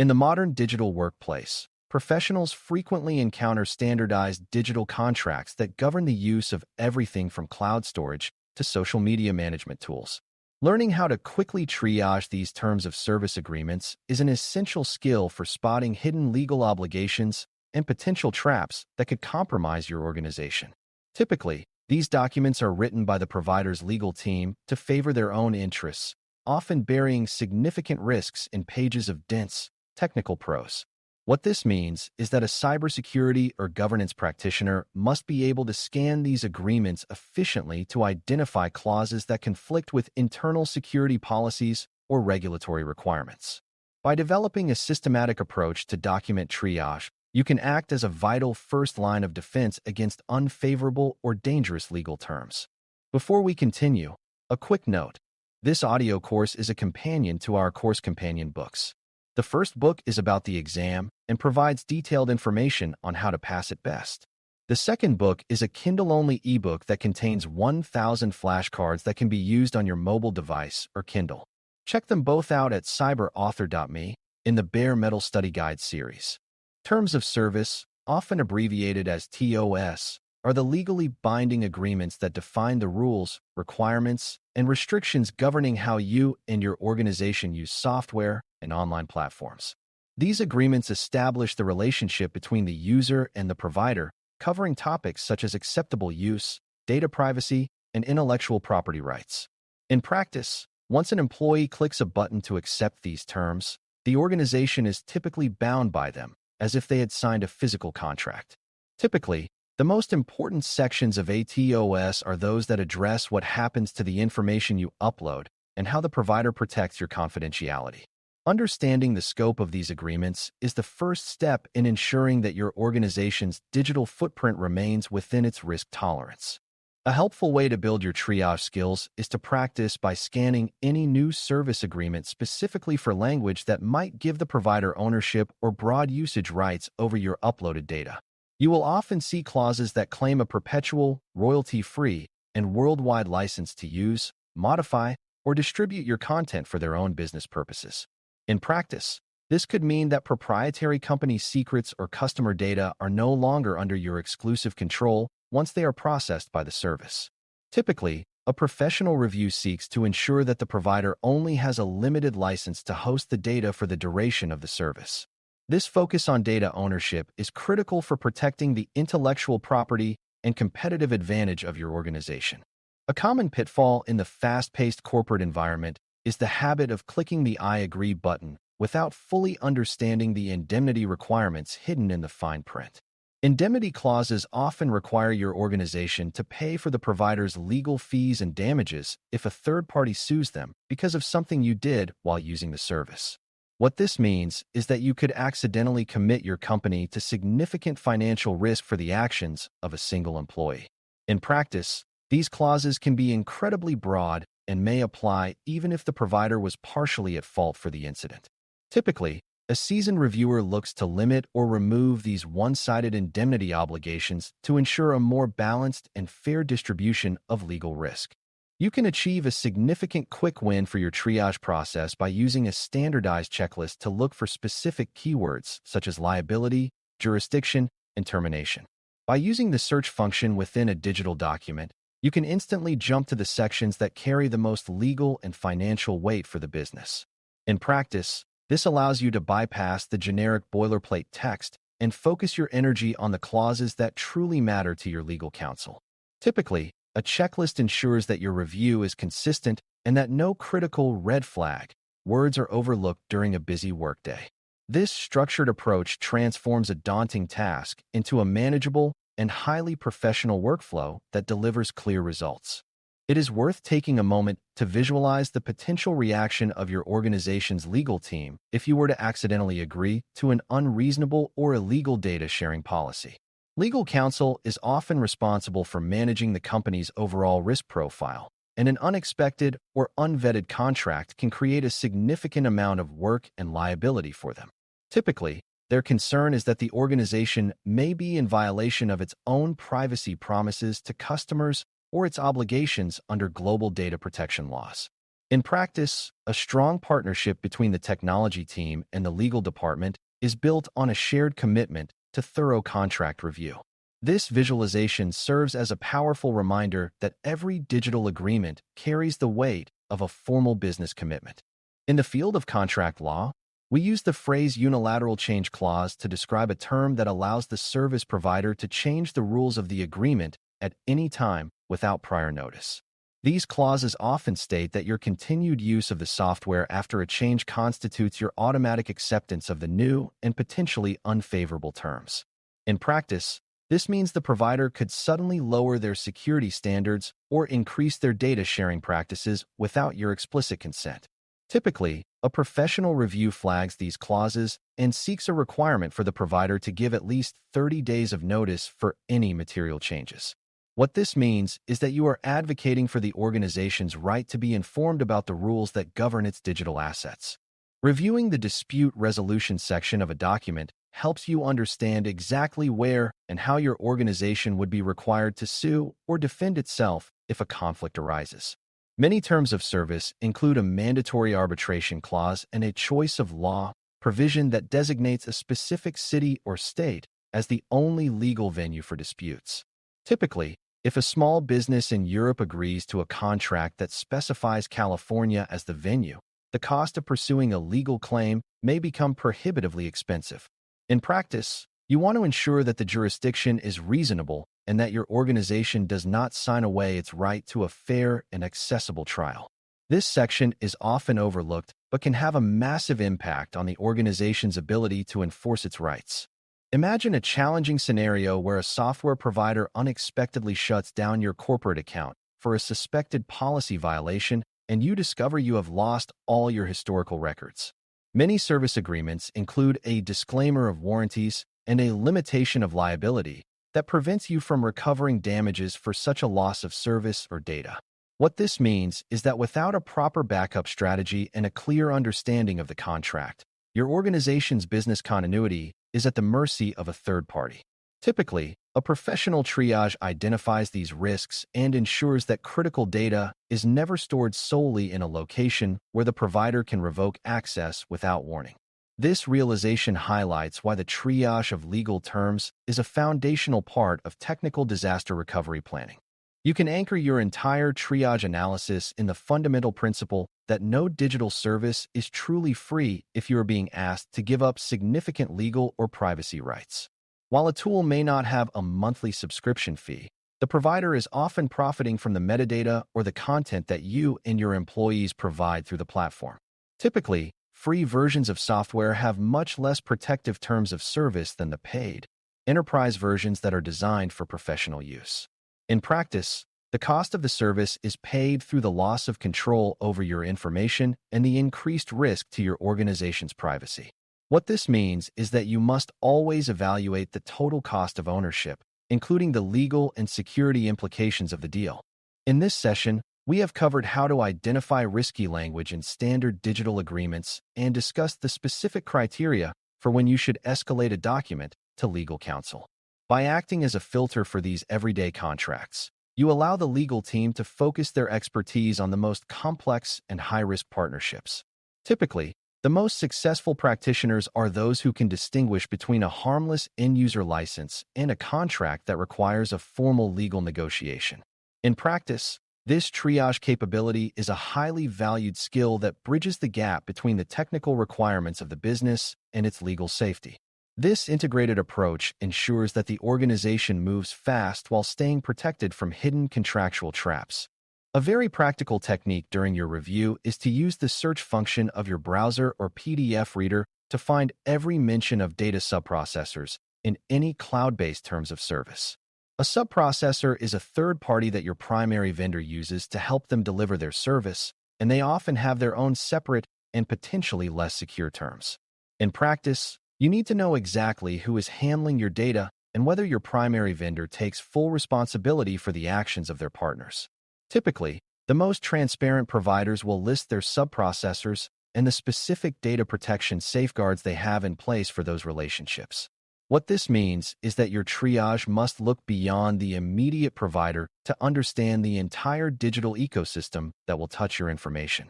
In the modern digital workplace, professionals frequently encounter standardized digital contracts that govern the use of everything from cloud storage to social media management tools. Learning how to quickly triage these terms of service agreements is an essential skill for spotting hidden legal obligations and potential traps that could compromise your organization. Typically, these documents are written by the provider's legal team to favor their own interests, often burying significant risks in pages of dense, technical prose. What this means is that a cybersecurity or governance practitioner must be able to scan these agreements efficiently to identify clauses that conflict with internal security policies or regulatory requirements. By developing a systematic approach to document triage, you can act as a vital first line of defense against unfavorable or dangerous legal terms. Before we continue, a quick note. This audio course is a companion to our course companion books. The first book is about the exam and provides detailed information on how to pass it best. The second book is a Kindle-only ebook that contains 1,000 flashcards that can be used on your mobile device or Kindle. Check them both out at cyber.author.me in the Bare Metal Study Guide series. Terms of service, often abbreviated as TOS, are the legally binding agreements that define the rules, requirements, and restrictions governing how you and your organization use software and online platforms. These agreements establish the relationship between the user and the provider, covering topics such as acceptable use, data privacy, and intellectual property rights. In practice, once an employee clicks a button to accept these terms, the organization is typically bound by them, as if they had signed a physical contract. Typically, the most important sections of ATOS are those that address what happens to the information you upload and how the provider protects your confidentiality. Understanding the scope of these agreements is the first step in ensuring that your organization's digital footprint remains within its risk tolerance. A helpful way to build your triage skills is to practice by scanning any new service agreement specifically for language that might give the provider ownership or broad usage rights over your uploaded data. You will often see clauses that claim a perpetual, royalty-free, and worldwide license to use, modify, or distribute your content for their own business purposes. In practice, this could mean that proprietary company secrets or customer data are no longer under your exclusive control once they are processed by the service. Typically, a professional review seeks to ensure that the provider only has a limited license to host the data for the duration of the service. This focus on data ownership is critical for protecting the intellectual property and competitive advantage of your organization. A common pitfall in the fast-paced corporate environment is the habit of clicking the I agree button without fully understanding the indemnity requirements hidden in the fine print. Indemnity clauses often require your organization to pay for the provider's legal fees and damages if a third party sues them because of something you did while using the service. What this means is that you could accidentally commit your company to significant financial risk for the actions of a single employee. In practice, these clauses can be incredibly broad and may apply even if the provider was partially at fault for the incident. Typically, a seasoned reviewer looks to limit or remove these one-sided indemnity obligations to ensure a more balanced and fair distribution of legal risk. You can achieve a significant quick win for your triage process by using a standardized checklist to look for specific keywords such as liability, jurisdiction, and termination. By using the search function within a digital document, you can instantly jump to the sections that carry the most legal and financial weight for the business. In practice, this allows you to bypass the generic boilerplate text and focus your energy on the clauses that truly matter to your legal counsel. Typically, a checklist ensures that your review is consistent and that no critical red flag words are overlooked during a busy workday. This structured approach transforms a daunting task into a manageable and highly professional workflow that delivers clear results. It is worth taking a moment to visualize the potential reaction of your organization's legal team if you were to accidentally agree to an unreasonable or illegal data sharing policy. Legal counsel is often responsible for managing the company's overall risk profile, and an unexpected or unvetted contract can create a significant amount of work and liability for them. Typically, their concern is that the organization may be in violation of its own privacy promises to customers or its obligations under global data protection laws. In practice, a strong partnership between the technology team and the legal department is built on a shared commitment to thorough contract review. This visualization serves as a powerful reminder that every digital agreement carries the weight of a formal business commitment. In the field of contract law, we use the phrase unilateral change clause to describe a term that allows the service provider to change the rules of the agreement at any time without prior notice. These clauses often state that your continued use of the software after a change constitutes your automatic acceptance of the new and potentially unfavorable terms. In practice, this means the provider could suddenly lower their security standards or increase their data sharing practices without your explicit consent. Typically, a professional review flags these clauses and seeks a requirement for the provider to give at least 30 days of notice for any material changes. What this means is that you are advocating for the organization's right to be informed about the rules that govern its digital assets. Reviewing the dispute resolution section of a document helps you understand exactly where and how your organization would be required to sue or defend itself if a conflict arises. Many terms of service include a mandatory arbitration clause and a choice of law provision that designates a specific city or state as the only legal venue for disputes. Typically, if a small business in Europe agrees to a contract that specifies California as the venue, the cost of pursuing a legal claim may become prohibitively expensive. In practice, you want to ensure that the jurisdiction is reasonable and that your organization does not sign away its right to a fair and accessible trial. This section is often overlooked but can have a massive impact on the organization's ability to enforce its rights. Imagine a challenging scenario where a software provider unexpectedly shuts down your corporate account for a suspected policy violation and you discover you have lost all your historical records. Many service agreements include a disclaimer of warranties and a limitation of liability that prevents you from recovering damages for such a loss of service or data. What this means is that without a proper backup strategy and a clear understanding of the contract, your organization's business continuity is at the mercy of a third party. Typically, a professional triage identifies these risks and ensures that critical data is never stored solely in a location where the provider can revoke access without warning. This realization highlights why the triage of legal terms is a foundational part of technical disaster recovery planning. You can anchor your entire triage analysis in the fundamental principle that no digital service is truly free if you are being asked to give up significant legal or privacy rights. While a tool may not have a monthly subscription fee, the provider is often profiting from the metadata or the content that you and your employees provide through the platform. Typically, free versions of software have much less protective terms of service than the paid, enterprise versions that are designed for professional use. In practice, the cost of the service is paid through the loss of control over your information and the increased risk to your organization's privacy. What this means is that you must always evaluate the total cost of ownership, including the legal and security implications of the deal. In this session, we have covered how to identify risky language in standard digital agreements and discussed the specific criteria for when you should escalate a document to legal counsel. By acting as a filter for these everyday contracts, you allow the legal team to focus their expertise on the most complex and high-risk partnerships. Typically, the most successful practitioners are those who can distinguish between a harmless end-user license and a contract that requires a formal legal negotiation. In practice, this triage capability is a highly valued skill that bridges the gap between the technical requirements of the business and its legal safety. This integrated approach ensures that the organization moves fast while staying protected from hidden contractual traps. A very practical technique during your review is to use the search function of your browser or PDF reader to find every mention of data subprocessors in any cloud-based terms of service. A subprocessor is a third party that your primary vendor uses to help them deliver their service, and they often have their own separate and potentially less secure terms. In practice, you need to know exactly who is handling your data and whether your primary vendor takes full responsibility for the actions of their partners. Typically, the most transparent providers will list their subprocessors and the specific data protection safeguards they have in place for those relationships. What this means is that your triage must look beyond the immediate provider to understand the entire digital ecosystem that will touch your information.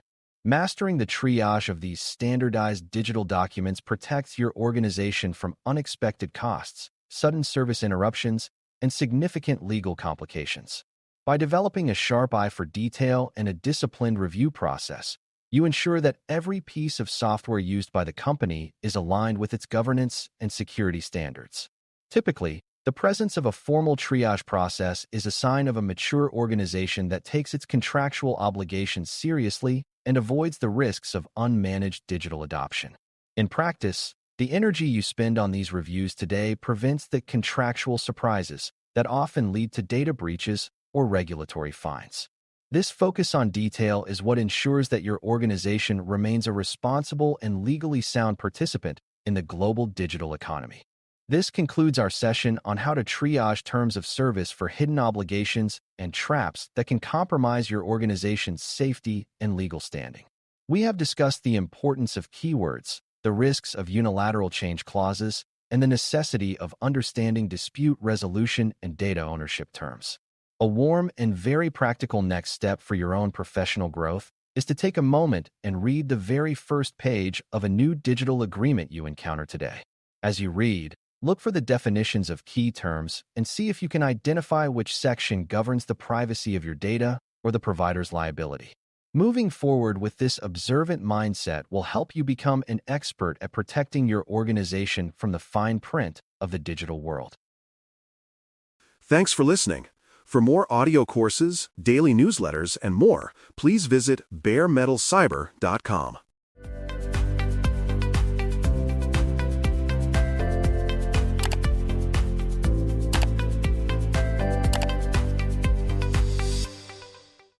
Mastering the triage of these standardized digital documents protects your organization from unexpected costs, sudden service interruptions, and significant legal complications. By developing a sharp eye for detail and a disciplined review process, you ensure that every piece of software used by the company is aligned with its governance and security standards. Typically, the presence of a formal triage process is a sign of a mature organization that takes its contractual obligations seriously and avoids the risks of unmanaged digital adoption. In practice, the energy you spend on these reviews today prevents the contractual surprises that often lead to data breaches or regulatory fines. This focus on detail is what ensures that your organization remains a responsible and legally sound participant in the global digital economy. This concludes our session on how to triage terms of service for hidden obligations and traps that can compromise your organization's safety and legal standing. We have discussed the importance of keywords, the risks of unilateral change clauses, and the necessity of understanding dispute resolution and data ownership terms. A warm and very practical next step for your own professional growth is to take a moment and read the very first page of a new digital agreement you encounter today. As you read, look for the definitions of key terms and see if you can identify which section governs the privacy of your data or the provider's liability. Moving forward with this observant mindset will help you become an expert at protecting your organization from the fine print of the digital world. Thanks for listening. For more audio courses, daily newsletters, and more, please visit baremetalcyber.com.